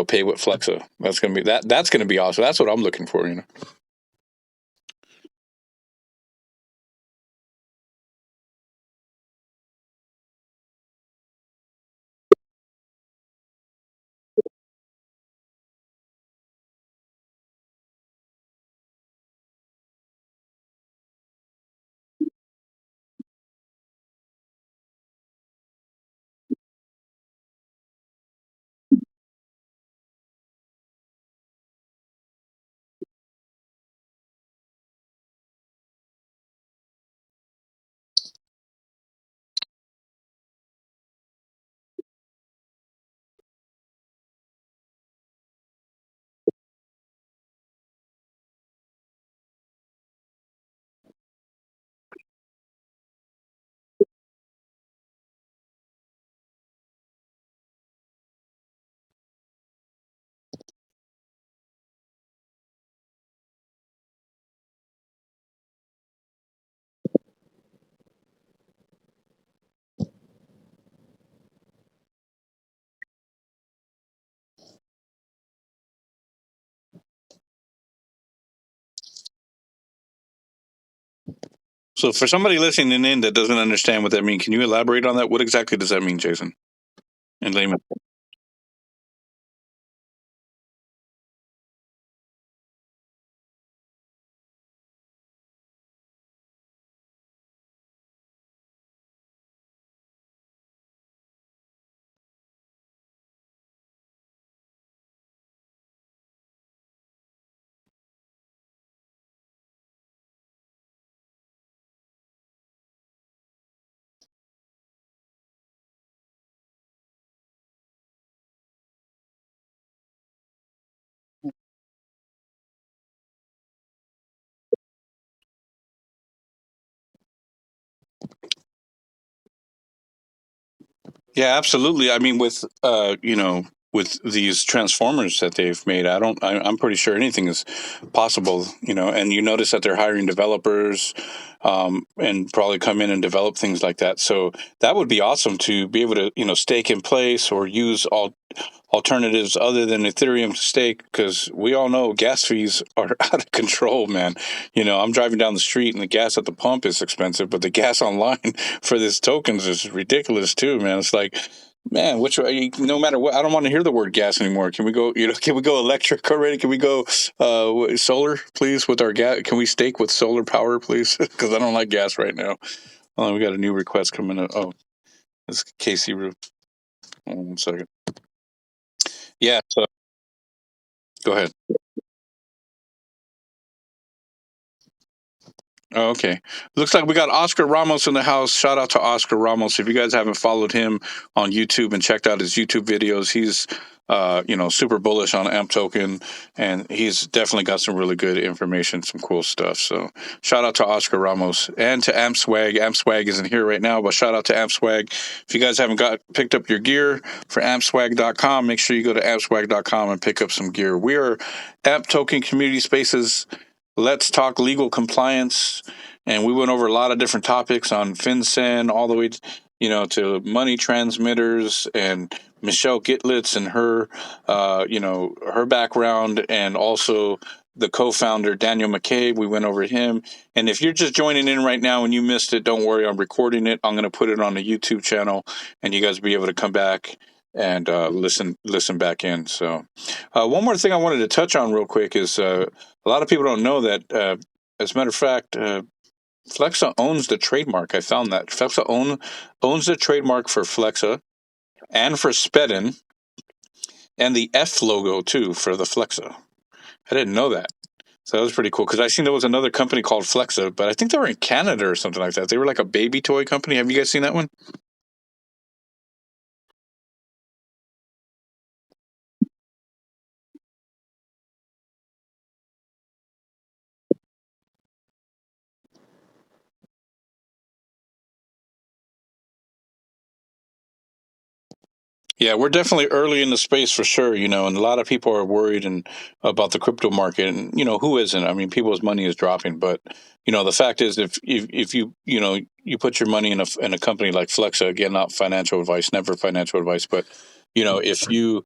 Pay with Flexa. That's going to be that. That's going to be awesome. That's what I'm looking for. So for somebody listening in that doesn't understand what that means, can you elaborate on that? What exactly does that mean, Jason? In layman. Yeah, absolutely. I mean, with with these transformers that they've made, I'm pretty sure anything is possible. And you notice that they're hiring developers, and probably come in and develop things like that. So that would be awesome to be able to stake in place or use all alternatives other than Ethereum to stake, because we all know gas fees are out of control, man. I'm driving down the street and the gas at the pump is expensive, but the gas online for this tokens is ridiculous too, man. It's like, man, which way, no matter what, I don't want to hear the word gas anymore. Can we go, can we go electric already? Can we go solar, please, with our gas? Can we stake with solar power, please? Because I don't like gas right now. Oh, we got a new request coming up. Oh, it's Casey Roof. Hold on 1 second. Yeah, so go ahead. Oh, okay. Looks like we got Oscar Ramos in the house. Shout out to Oscar Ramos. If you guys haven't followed him on YouTube and checked out his YouTube videos, he's super bullish on AMPToken, and he's definitely got some really good information, some cool stuff. So shout out to Oscar Ramos and to AmpSwag. AmpSwag isn't here right now, but shout out to AmpSwag. If you guys haven't picked up your gear for ampswag.com, make sure you go to ampswag.com and pick up some gear. We are AMPToken Community Spaces. Let's talk legal compliance, and we went over a lot of different topics on FinCEN, all the way, to money transmitters, and Michelle Gitlitz and her background, and also the co-founder Daniel McCabe. We went over him, and if you're just joining in right now and you missed it, don't worry, I'm recording it. I'm going to put it on the YouTube channel, and you guys will be able to come back and listen back in. So, one more thing I wanted to touch on real quick is. A lot of people don't know that, as a matter of fact, Flexa owns the trademark. I found that owns the trademark for Flexa and for Spedin, and the F logo too for the Flexa. I didn't know that. So that was pretty cool, because I seen there was another company called Flexa, but I think they were in Canada or something like that. They were like a baby toy company. Have you guys seen that one? Yeah, we're definitely early in the space for sure, and a lot of people are worried and about the crypto market, and who isn't? I mean, people's money is dropping, but the fact is, if you put your money in a company like Flexa, again, not financial advice, never financial advice, but if you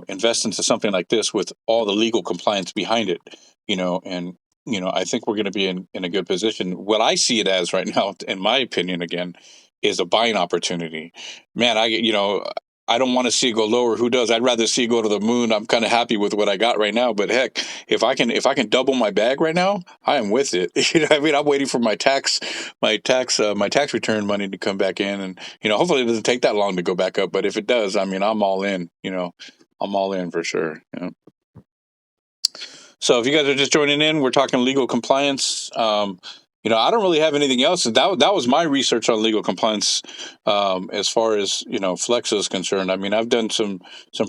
invest into something like this with all the legal compliance behind it, and I think we're going to be in a good position. What I see it as right now, in my opinion, again, is a buying opportunity. Man, I don't want to see it go lower. Who does? I'd rather see it go to the moon. I'm kind of happy with what I got right now. But heck, if I can double my bag right now, I am with it. What I mean? I'm waiting for my tax return money to come back in, and hopefully it doesn't take that long to go back up. But if it does, I mean, I'm all in. I'm all in for sure. So if you guys are just joining in, we're talking legal compliance. I don't really have anything else. That was my research on legal compliance, as far as Flex is concerned. I mean, I've done some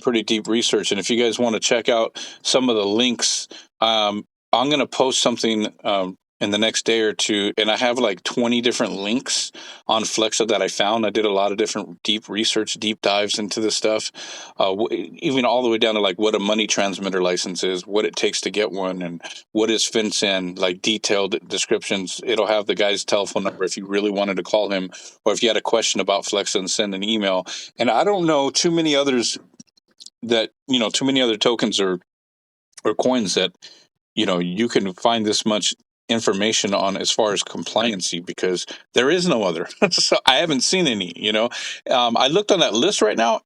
pretty deep research, and if you guys want to check out some of the links, I'm going to post something in the next day or two, and I have like 20 different links on Flexa that I found. I did a lot of different deep research, deep dives into this stuff, even all the way down to like what a money transmitter license is, what it takes to get one, and what is FinCEN, like detailed descriptions. It'll have the guy's telephone number if you really wanted to call him, or if you had a question about Flexa, and send an email. And I don't know too many others too many other tokens or coins that you can find this much information on as far as compliancy, because there is no other. So I haven't seen any. I looked on that list right now.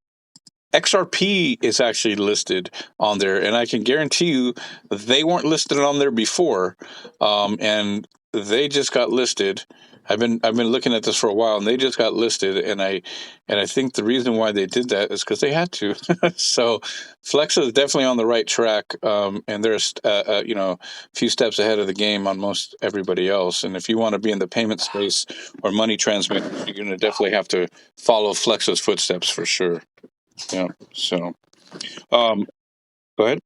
XRP is actually listed on there, and I can guarantee you they weren't listed on there before, and they just got listed. I've been looking at this for a while, and they just got listed, and I think the reason why they did that is because they had to. So Flex is definitely on the right track, and there's a few steps ahead of the game on most everybody else. And if you want to be in the payment space or money transmit, you're going to definitely have to follow Flex's footsteps for sure. Yeah. So, um, go ahead.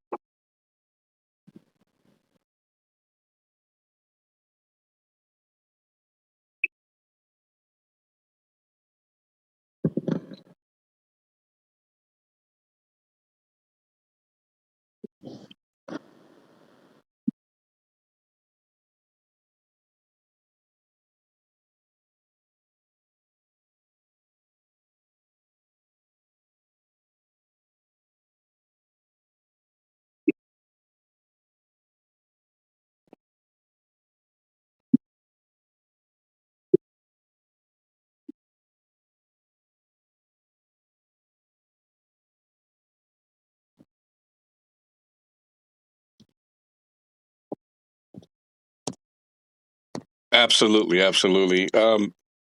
Absolutely, absolutely.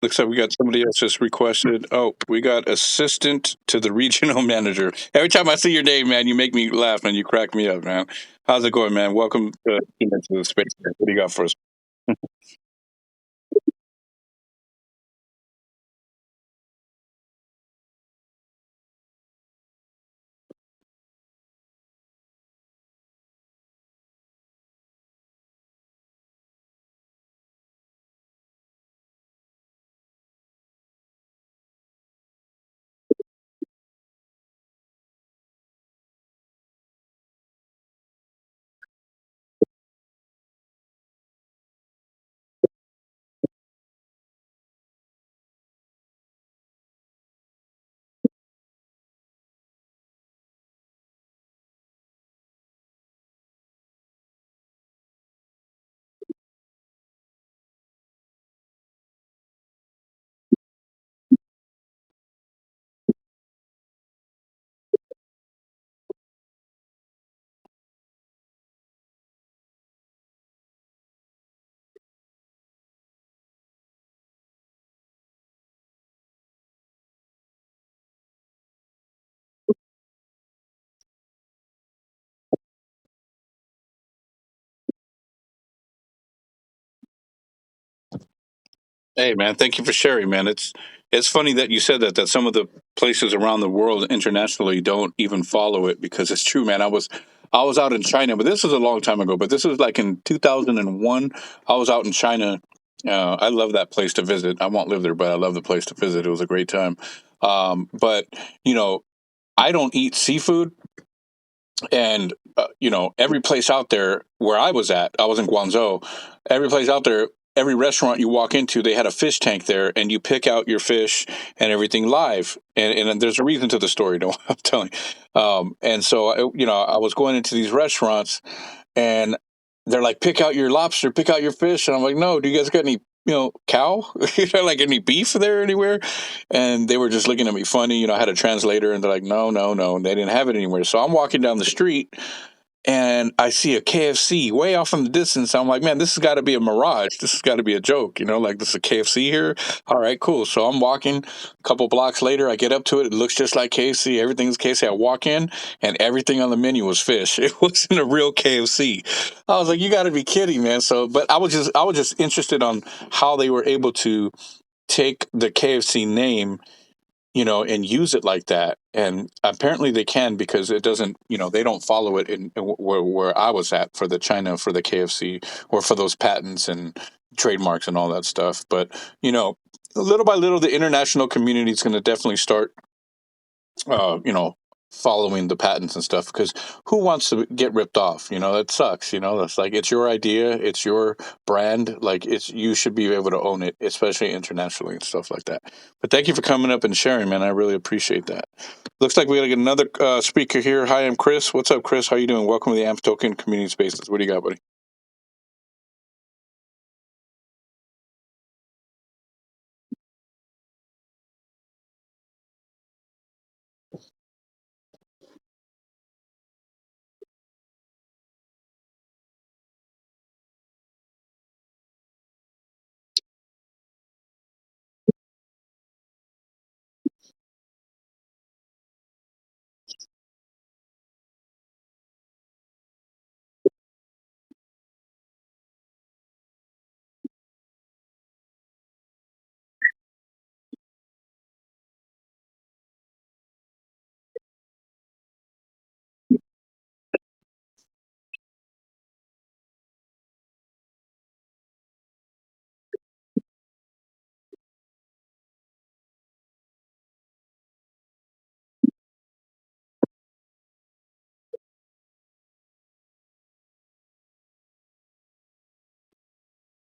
Looks like we got somebody else just requested. Oh, we got assistant to the regional manager. Every time I see your name, man, you make me laugh and you crack me up, man. How's it going, man? Welcome to the space. Man. What do you got for us? Hey, man, thank you for sharing, man. It's funny that you said that some of the places around the world internationally don't even follow it because it's true, man. I was out in China, but this was a long time ago. But this was like in 2001. I was out in China. I love that place to visit. I won't live there, but I love the place to visit. It was a great time. But you know, I don't eat seafood, and every place out there where I was in Guangzhou. Every place out there, every restaurant you walk into, they had a fish tank there, and you pick out your fish and everything live. And there's a reason to the story. No, I'm telling. And so I was going into these restaurants, and they're like, pick out your lobster, pick out your fish. And I'm like, no, do you guys got any, cow? Like any beef there anywhere? And they were just looking at me funny. I had a translator and they're like, no, no, no. And they didn't have it anywhere. So I'm walking down the street and I see a KFC way off in the distance. I'm like, man, this has got to be a mirage. This has got to be a joke, like this is a KFC here. All right, cool. So I'm walking a couple blocks later. I get up to it. It looks just like KFC. Everything's KFC. I walk in and everything on the menu was fish. It wasn't a real KFC. I was like, you got to be kidding, man. So, but I was just interested on how they were able to take the KFC name, and use it like that. And apparently they can because it doesn't, they don't follow it where I was at for the China, for the KFC, or for those patents and trademarks and all that stuff. But, little by little, the international community is going to definitely start, following the patents and stuff because who wants to get ripped off? That sucks. That's like it's your idea, it's your brand. Like you should be able to own it, especially internationally and stuff like that. But thank you for coming up and sharing, man. I really appreciate that. Looks like we got to get another speaker here. Hi, I'm Chris. What's up, Chris? How you doing? Welcome to the AMPToken Community Spaces. What do you got, buddy?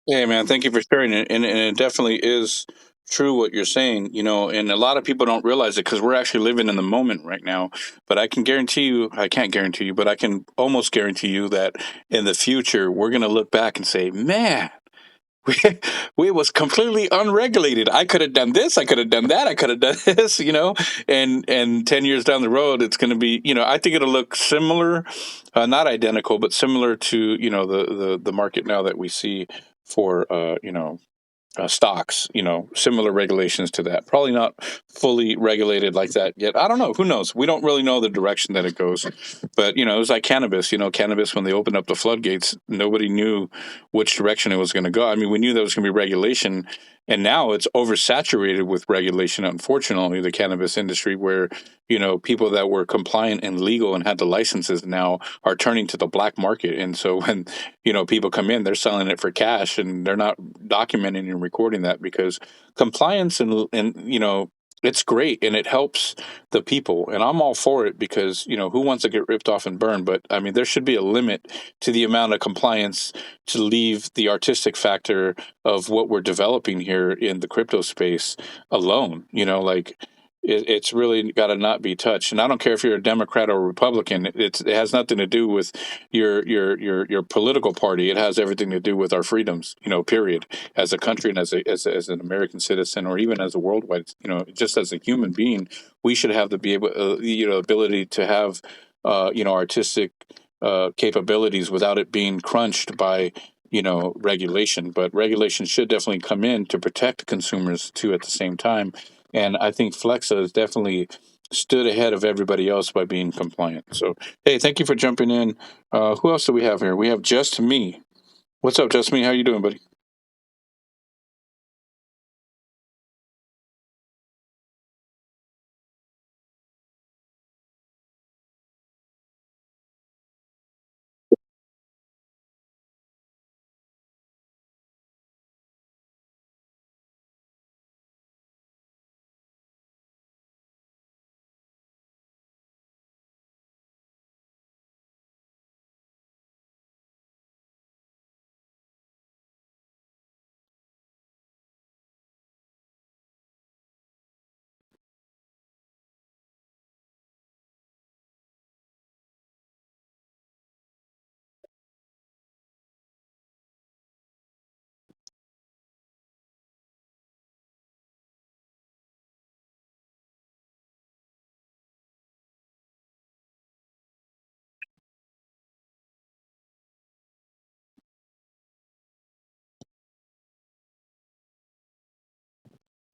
Hey, man, thank you for sharing it. And it definitely is true what you're saying, and a lot of people don't realize it because we're actually living in the moment right now. But I can guarantee you, I can't guarantee you, but I can almost guarantee you that in the future, we're going to look back and say, man, we, we was completely unregulated. I could have done this. I could have done that. I could have done this, and 10 years down the road, it's going to be, I think it'll look similar, not identical, but similar to, the market now that we see stocks, similar regulations to that. Probably not fully regulated like that yet. I don't know. Who knows? We don't really know the direction that it goes. But, it was like cannabis. Cannabis, when they opened up the floodgates, nobody knew which direction it was going to go. I mean, we knew there was going to be regulation. And now it's oversaturated with regulation, unfortunately, the cannabis industry, where, people that were compliant and legal and had the licenses now are turning to the black market. And so when, people come in, they're selling it for cash and they're not documenting and recording that, because compliance and it's great and it helps the people, and I'm all for it, because who wants to get ripped off and burned? But I mean, there should be a limit to the amount of compliance to leave the artistic factor of what we're developing here in the crypto space alone. Like, it's really got to not be touched. And I don't care if you're a Democrat or a Republican. It has nothing to do with your political party. It has everything to do with our freedoms. Period. As a country and as an American citizen, or even as a worldwide, just as a human being, we should have the be able ability to have artistic capabilities without it being crunched by regulation. But regulation should definitely come in to protect consumers too at the same time. And I think Flexa has definitely stood ahead of everybody else by being compliant. So, hey, thank you for jumping in. Who else do we have here? We have Just Me. What's up, Just Me? How you doing, buddy?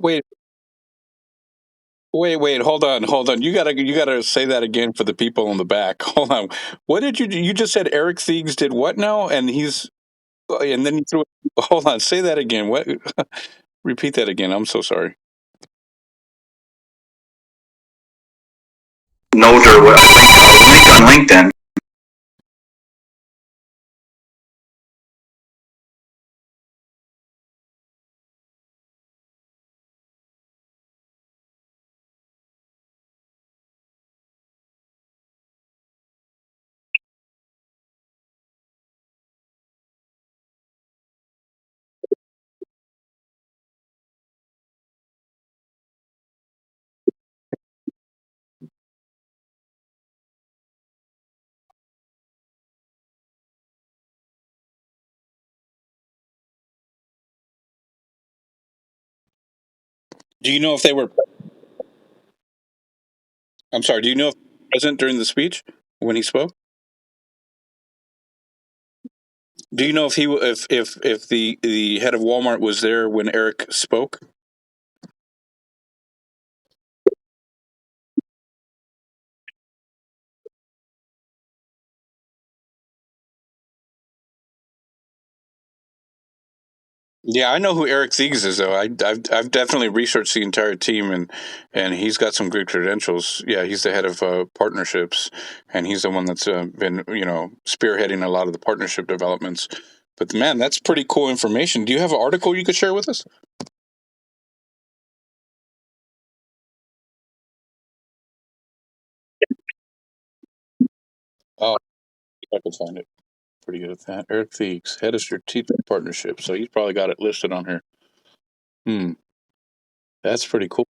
Wait, wait. Hold on. You gotta say that again for the people in the back. Hold on. What did you just said? Eric Thiegs did what now? And then you threw. Hold on. Say that again. What? Repeat that again. I'm so sorry. Note or what, link on LinkedIn. Do you know if they were? I'm sorry. Do you know if they were present during the speech when he spoke? Do you know if if the head of Walmart was there when Eric spoke? Yeah, I know who Eric Thiegs is, though. I've definitely researched the entire team, and he's got some good credentials. Yeah, he's the head of partnerships, and he's the one that's been spearheading a lot of the partnership developments. But man, that's pretty cool information. Do you have an article you could share with us? Oh, I can find it. Pretty good at that. Eric Thiegs, head of strategic partnerships. So he's probably got it listed on here. Hmm, that's pretty cool.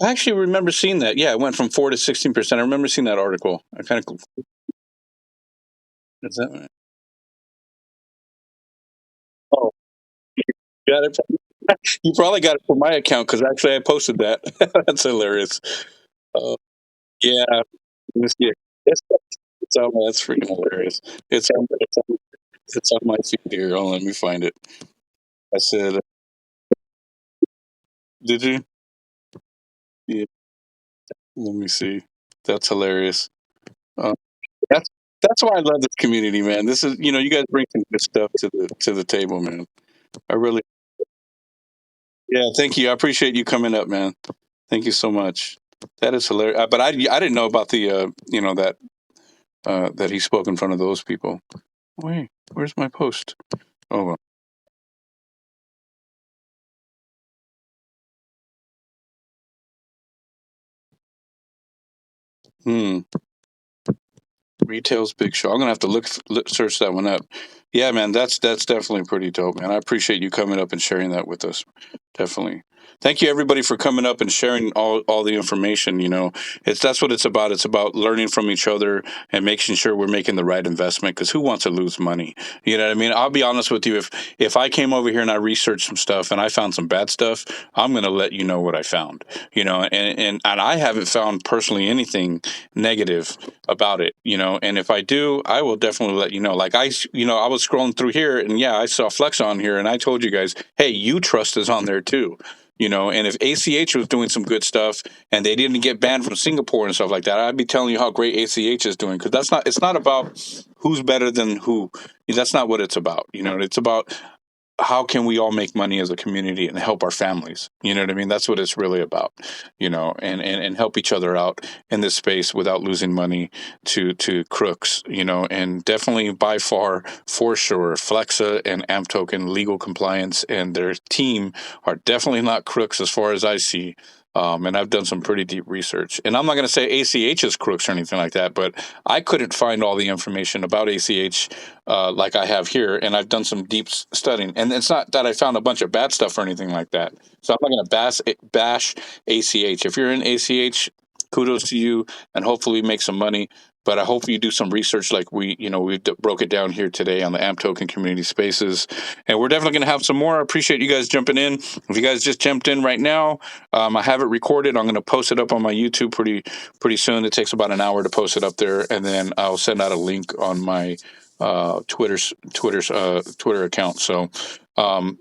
I actually remember seeing that. Yeah, it went from 4 to 16%. I remember seeing that article. I kind of is that right? Oh, you got it. You probably got it from my account because actually I posted that. That's hilarious. Uh, yeah, let me see it. It's on, that's freaking hilarious. It's on my feed here. Oh, let me find it. I said, did you? Yeah, let me see. That's hilarious. Uh, that's that's why I love this community, man. This is you guys bring some good stuff to the table, man. I really yeah. Thank you. I appreciate you coming up, man. Thank you so much. That is hilarious. But I didn't know about the that he spoke in front of those people. Wait, where's my post? Oh well. Hmm. Retail's big show. I'm gonna have to search that one up. Yeah, man, that's definitely pretty dope, man. I appreciate you coming up and sharing that with us. Definitely. Thank you everybody for coming up and sharing all the information. That's what it's about. It's about learning from each other and making sure we're making the right investment. Because who wants to lose money? You know what I mean? I'll be honest with you. If I came over here and I researched some stuff and I found some bad stuff, I'm gonna let you know what I found. And I haven't found personally anything negative about it. And if I do, I will definitely let you know. Like I was scrolling through here and yeah, I saw Flex on here and I told you guys, hey, you trust is on there too. And if ACH was doing some good stuff and they didn't get banned from Singapore and stuff like that, I'd be telling you how great ACH is doing because it's not about who's better than who. That's not what it's about. It's about how can we all make money as a community and help our families. You know what I mean? That's what it's really about. And help each other out in this space without losing money to crooks. And definitely by far, for sure, Flexa and AMPToken legal compliance and their team are definitely not crooks as far as I see. And I've done some pretty deep research. And I'm not going to say ACH is crooks or anything like that, but I couldn't find all the information about ACH like I have here. And I've done some deep studying. And it's not that I found a bunch of bad stuff or anything like that. So I'm not going to bash ACH. If you're in ACH, kudos to you, and hopefully make some money. But I hope you do some research like we broke it down here today on the AMP Token Community Spaces. And we're definitely going to have some more. I appreciate you guys jumping in. If you guys just jumped in right now, I have it recorded. I'm going to post it up on my YouTube pretty soon. It takes about an hour to post it up there. And then I'll send out a link on my Twitter account. So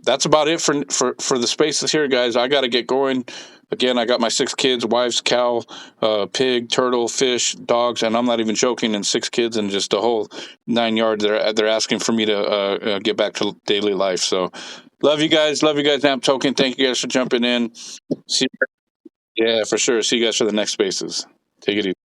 that's about it for the spaces here, guys. I got to get going. Again, I got my 6 kids, wives, cow, pig, turtle, fish, dogs, and I'm not even joking. And 6 kids and just a whole 9 yards. They're asking for me to get back to daily life. So love you guys. Love you guys, Amp Token. Thank you guys for jumping in. See, yeah, for sure. See you guys for the next spaces. Take it easy.